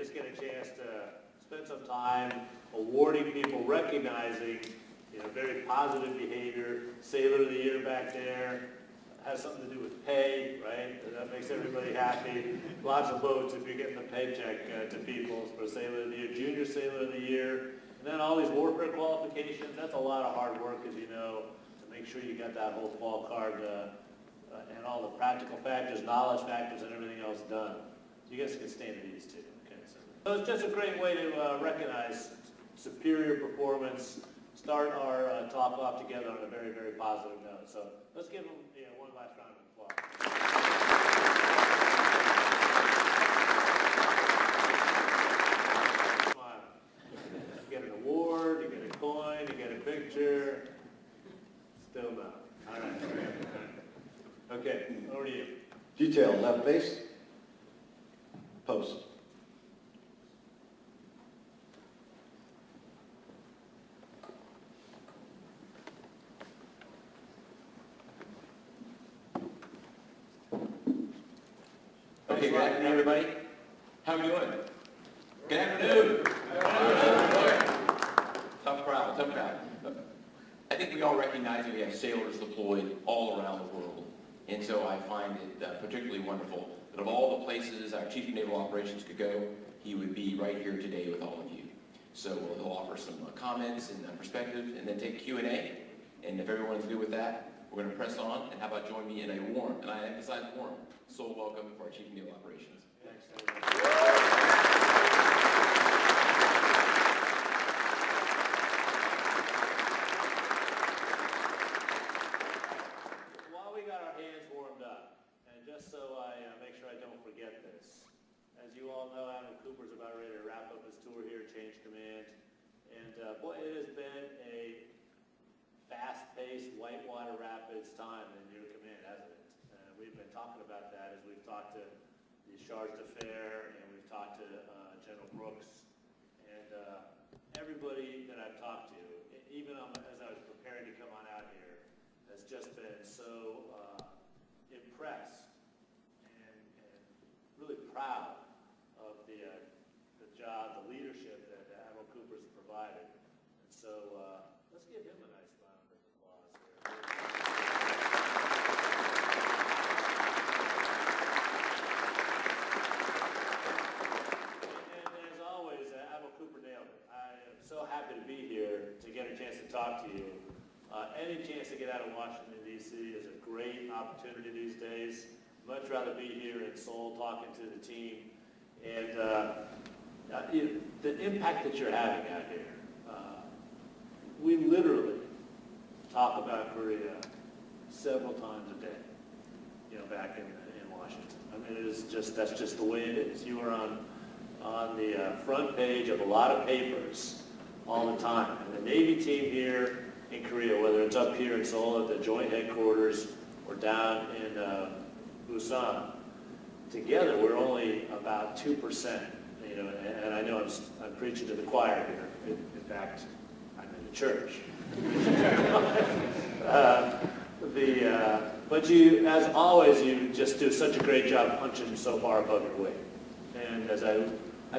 just get a chance to spend some time awarding people, recognizing, very positive behavior. Sailor of the Year back there has something to do with pay, right? That makes everybody happy. Lots of votes if you're getting the paycheck to people for Sailor of the Year, Junior Sailor of the Year, and then all these warfare qualifications. That's a lot of hard work, as you know, to make sure you got that whole fall card and all the practical factors, knowledge factors, and everything else done. So you guys can stand at these too. Okay, so it's just a great way to recognize superior performance. Start our talk off together on a very, very positive note. So let's give them one last round of applause. Smile. You get an award, you get a coin, you get a picture. Still no. All right. Okay, over to you. Detail, left base, post. Okay, good afternoon, everybody. How are we doing? Good afternoon. Tough crowd, tough crowd. I think we all recognize that we have sailors deployed all around the world. And so I find it particularly wonderful that of all the places our Chief of Naval Operations could go, he would be right here today with all of you. So he'll offer some comments and perspective, and then take Q&A. And if everyone's good with that, we're going to press on. And how about join me in a warm, and I emphasize warm, soul welcome for our Chief of Naval Operations. Thanks, While we got our hands warmed up, and just so I make sure I don't forget this, as you all know, Admiral Cooper's about ready to wrap up his tour here, change command, and boy, it has been a fast-paced whitewater rapids time in your command, hasn't it? We've been talking about that as we've talked to the Charge d'Affaires, and we've talked to General Brooks, and everybody that I've talked to, even as I was preparing to come on out here, has just been so impressed and really proud of the job, the leadership that Admiral Cooper's provided. And so let's give him a nice round of applause here. So happy to be here to get a chance to talk to you. Any chance to get out of Washington, D.C. is a great opportunity these days. Much rather be here in Seoul talking to the team. And the impact that you're having out here, we literally talk about Korea several times a day, back in Washington. I mean, that's just the way it is. You are on the front page of a lot of papers all the time. And the Navy team here in Korea, whether it's up here in Seoul at the joint headquarters or down in Busan, together we're only about 2%. And I know I'm preaching to the choir here. In fact, I'm in the church. But you, as always, you just do such a great job punching so far above your weight. And as I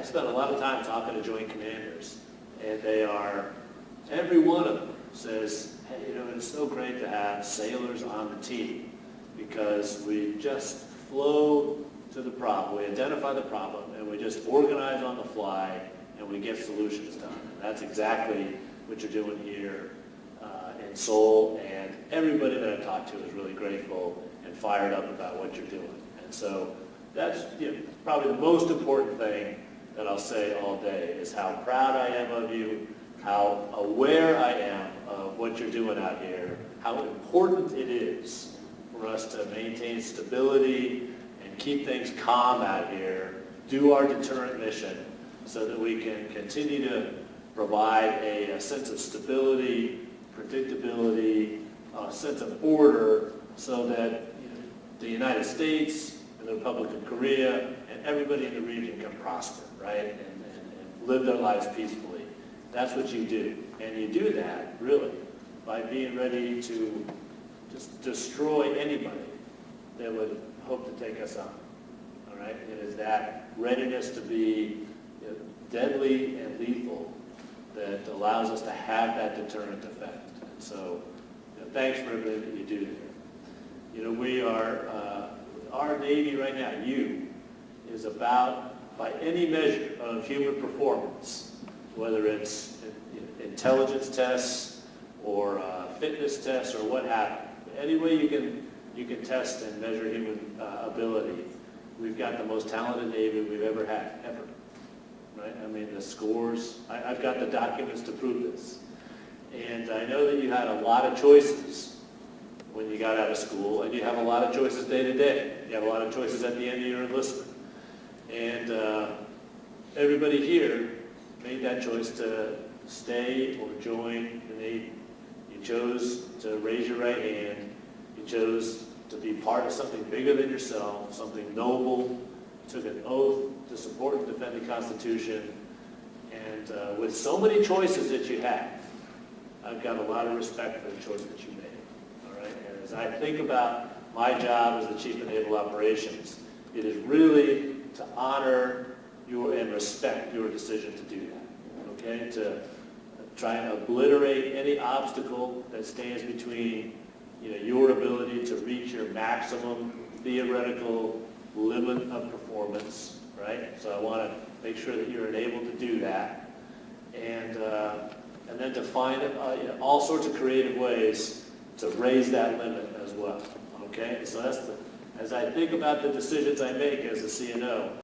spent a lot of time talking to joint commanders, and every one of them says, hey, it's so great to have sailors on the team because we just flow to the problem. We identify the problem, and we just organize on the fly, and we get solutions done. And that's exactly what you're doing here in Seoul, and everybody that I've talked to is really grateful and fired up about what you're doing. And so that's probably the most important thing that I'll say all day is how proud I am of you, how aware I am of what you're doing out here, how important it is for us to maintain stability and keep things calm out here, do our deterrent mission so that we can continue to provide a sense of stability, predictability, a sense of order so that the United States and the Republic of Korea and everybody in the region can prosper, right, and live their lives peacefully. That's what you do. And you do that, really, by being ready to just destroy anybody that would hope to take us on. All right? It is that readiness to be deadly and lethal that allows us to have that deterrent effect. And so, thanks for everything that you do there. We are, our Navy right now, is about, by any measure of human performance, whether it's intelligence tests or fitness tests or what have you. Any way you can test and measure human ability, we've got the most talented Navy we've ever had, ever. Right? I mean, the scores, I've got the documents to prove this. And I know that you had a lot of choices when you got out of school, and you have a lot of choices day to day. You have a lot of choices at the end of your enlistment. And everybody here made that choice to stay or join the Navy. You chose to raise your right hand. You chose to be part of something bigger than yourself, something noble. You took an oath to support and defend the Constitution. And with so many choices that you have, I've got a lot of respect for the choice that you made. All right? And as I think about my job as the Chief of Naval Operations, it is really to honor and respect your decision to do that. Okay? To try and obliterate any obstacle that stands between your ability to reach your maximum theoretical limit of performance, right? So I want to make sure that you're enabled to do that, and then to find all sorts of creative ways to raise that limit as well. Okay, so as I think about the decisions I make as a CNO,